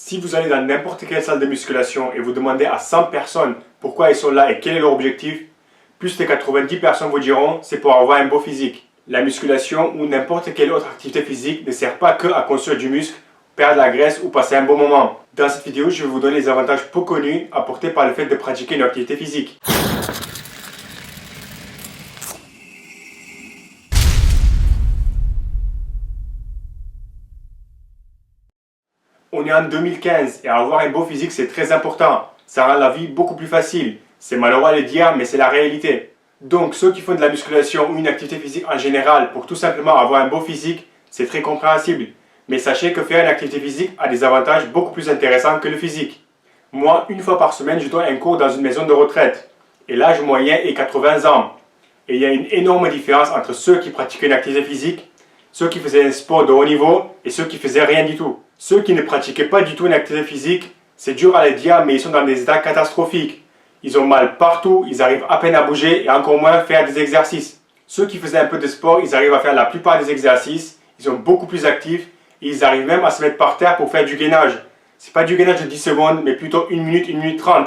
Si vous allez dans n'importe quelle salle de musculation et vous demandez à 100 personnes pourquoi ils sont là et quel est leur objectif, plus de 90 personnes vous diront c'est pour avoir un beau physique. La musculation ou n'importe quelle autre activité physique ne sert pas que à construire du muscle, perdre la graisse ou passer un bon moment. Dans cette vidéo, je vais vous donner les avantages peu connus apportés par le fait de pratiquer une activité physique. On est en 2015 et avoir un beau physique c'est très important. Ça rend la vie beaucoup plus facile. C'est malheureux à le dire mais c'est la réalité. Donc ceux qui font de la musculation ou une activité physique en général pour tout simplement avoir un beau physique, c'est très compréhensible. Mais sachez que faire une activité physique a des avantages beaucoup plus intéressants que le physique. Moi, une fois par semaine, je donne un cours dans une maison de retraite. Et l'âge moyen est 80 ans. Et il y a une énorme différence entre ceux qui pratiquaient une activité physique, ceux qui faisaient un sport de haut niveau et ceux qui faisaient rien du tout. Ceux qui ne pratiquaient pas du tout une activité physique, c'est dur à le dire, mais ils sont dans des états catastrophiques. Ils ont mal partout, ils arrivent à peine à bouger et encore moins à faire des exercices. Ceux qui faisaient un peu de sport, ils arrivent à faire la plupart des exercices, ils sont beaucoup plus actifs et ils arrivent même à se mettre par terre pour faire du gainage. C'est pas du gainage de 10 secondes, mais plutôt 1 minute, 1 minute 30,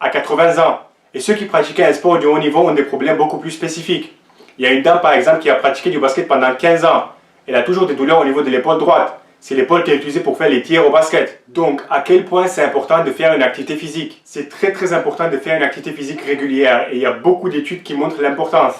à 80 ans. Et ceux qui pratiquaient un sport de haut niveau ont des problèmes beaucoup plus spécifiques. Il y a une dame par exemple qui a pratiqué du basket pendant 15 ans. Elle a toujours des douleurs au niveau de l'épaule droite. C'est l'épaule qu'elle utilisait pour faire les tirs au basket. Donc, à quel point c'est important de faire une activité physique? C'est très important de faire une activité physique régulière et il y a beaucoup d'études qui montrent l'importance.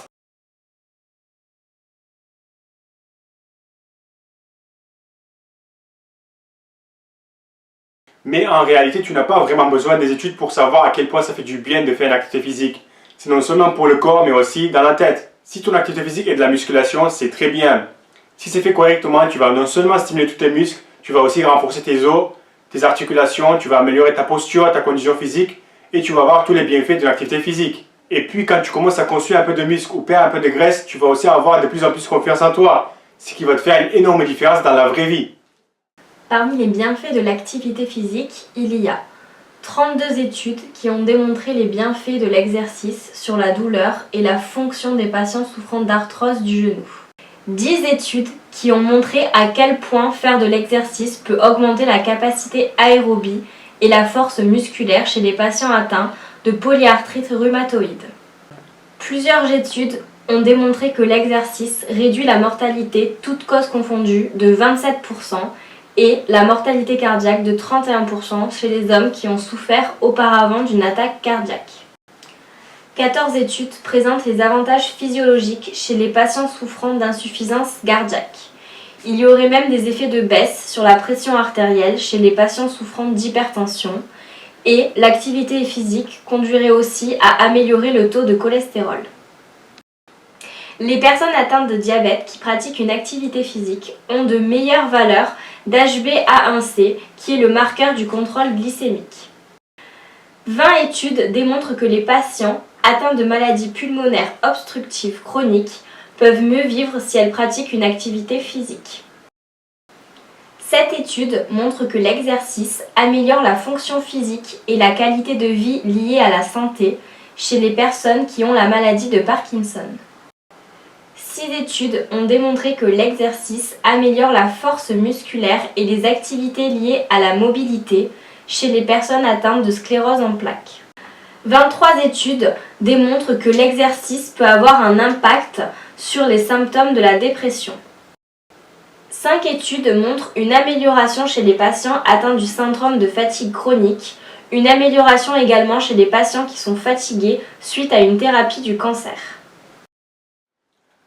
Mais en réalité, tu n'as pas vraiment besoin des études pour savoir à quel point ça fait du bien de faire une activité physique. C'est non seulement pour le corps, mais aussi dans la tête. Si ton activité physique est de la musculation, c'est très bien. Si c'est fait correctement, tu vas non seulement stimuler tous tes muscles, tu vas aussi renforcer tes os, tes articulations, tu vas améliorer ta posture, ta condition physique et tu vas avoir tous les bienfaits d'une activité physique. Et puis quand tu commences à construire un peu de muscle ou perdre un peu de graisse, tu vas aussi avoir de plus en plus confiance en toi, ce qui va te faire une énorme différence dans la vraie vie. Parmi les bienfaits de l'activité physique, il y a 32 études qui ont démontré les bienfaits de l'exercice sur la douleur et la fonction des patients souffrant d'arthrose du genou. 10 études qui ont montré à quel point faire de l'exercice peut augmenter la capacité aérobie et la force musculaire chez les patients atteints de polyarthrite rhumatoïde. Plusieurs études ont démontré que l'exercice réduit la mortalité, toutes causes confondues, de 27% et la mortalité cardiaque de 31% chez les hommes qui ont souffert auparavant d'une attaque cardiaque. 14 études présentent les avantages physiologiques chez les patients souffrant d'insuffisance cardiaque. Il y aurait même des effets de baisse sur la pression artérielle chez les patients souffrant d'hypertension et l'activité physique conduirait aussi à améliorer le taux de cholestérol. Les personnes atteintes de diabète qui pratiquent une activité physique ont de meilleures valeurs d'HbA1c qui est le marqueur du contrôle glycémique. 20 études démontrent que les patients atteints de maladies pulmonaires obstructives chroniques peuvent mieux vivre si elles pratiquent une activité physique. Cette étude montre que l'exercice améliore la fonction physique et la qualité de vie liée à la santé chez les personnes qui ont la maladie de Parkinson. 6 études ont démontré que l'exercice améliore la force musculaire et les activités liées à la mobilité chez les personnes atteintes de sclérose en plaques. 23 études démontrent que l'exercice peut avoir un impact sur les symptômes de la dépression. 5 études montrent une amélioration chez les patients atteints du syndrome de fatigue chronique, une amélioration également chez les patients qui sont fatigués suite à une thérapie du cancer.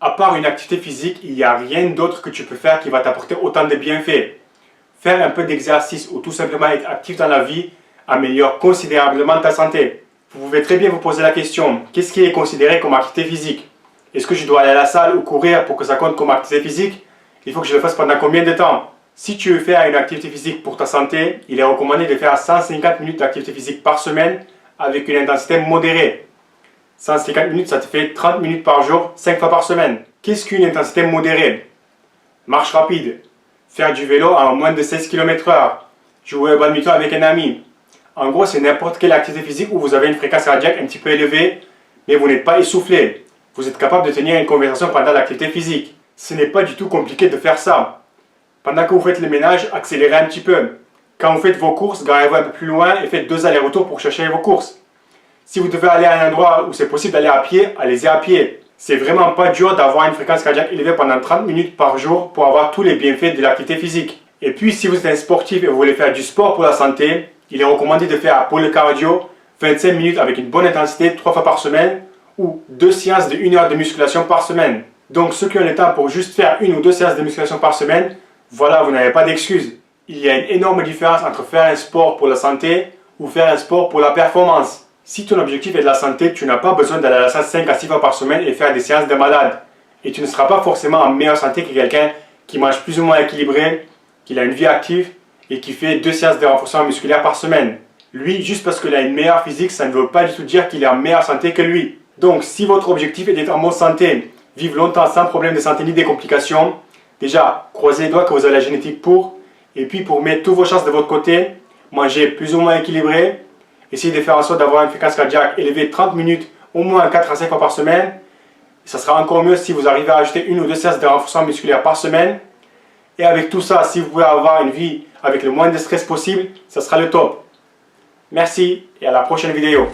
À part une activité physique, il n'y a rien d'autre que tu peux faire qui va t'apporter autant de bienfaits. Faire un peu d'exercice ou tout simplement être actif dans la vie améliore considérablement ta santé. Vous pouvez très bien vous poser la question, qu'est-ce qui est considéré comme activité physique? Est-ce que je dois aller à la salle ou courir pour que ça compte comme activité physique? Il faut que je le fasse pendant combien de temps? Si tu veux faire une activité physique pour ta santé, il est recommandé de faire 150 minutes d'activité physique par semaine avec une intensité modérée. 150 minutes, ça te fait 30 minutes par jour, 5 fois par semaine. Qu'est-ce qu'une intensité modérée? Marche rapide, faire du vélo à moins de 16 km/h, jouer au badminton avec un ami. En gros, c'est n'importe quelle activité physique où vous avez une fréquence cardiaque un petit peu élevée, mais vous n'êtes pas essoufflé. Vous êtes capable de tenir une conversation pendant l'activité physique. Ce n'est pas du tout compliqué de faire ça. Pendant que vous faites le ménage, accélérez un petit peu. Quand vous faites vos courses, garez-vous un peu plus loin et faites 2 allers-retours pour chercher vos courses. Si vous devez aller à un endroit où c'est possible d'aller à pied, allez-y à pied. C'est vraiment pas dur d'avoir une fréquence cardiaque élevée pendant 30 minutes par jour pour avoir tous les bienfaits de l'activité physique. Et puis, si vous êtes un sportif et vous voulez faire du sport pour la santé, il est recommandé de faire pour le cardio 25 minutes avec une bonne intensité 3 fois par semaine ou 2 séances de 1 heure de musculation par semaine. Donc, ceux qui ont le temps pour juste faire 1 ou 2 séances de musculation par semaine, voilà, vous n'avez pas d'excuses. Il y a une énorme différence entre faire un sport pour la santé ou faire un sport pour la performance. Si ton objectif est de la santé, tu n'as pas besoin d'aller à la salle 5 à 6 fois par semaine et faire des séances de malade. Et tu ne seras pas forcément en meilleure santé que quelqu'un qui mange plus ou moins équilibré, qui a une vie active et qui fait 2 séances de renforcement musculaire par semaine. Lui, juste parce qu'il a une meilleure physique, ça ne veut pas du tout dire qu'il est en meilleure santé que lui. Donc, si votre objectif est d'être en bonne santé, vivre longtemps sans problème de santé ni des complications, déjà, croisez les doigts que vous avez la génétique pour. Et puis, pour mettre toutes vos chances de votre côté, mangez plus ou moins équilibré. Essayez de faire en sorte d'avoir une fréquence cardiaque élevée 30 minutes, au moins 4 à 5 fois par semaine. Et ça sera encore mieux si vous arrivez à ajouter 1 ou 2 séances de renforcement musculaire par semaine. Et avec tout ça, si vous pouvez avoir une vie avec le moins de stress possible, ça sera le top. Merci et à la prochaine vidéo.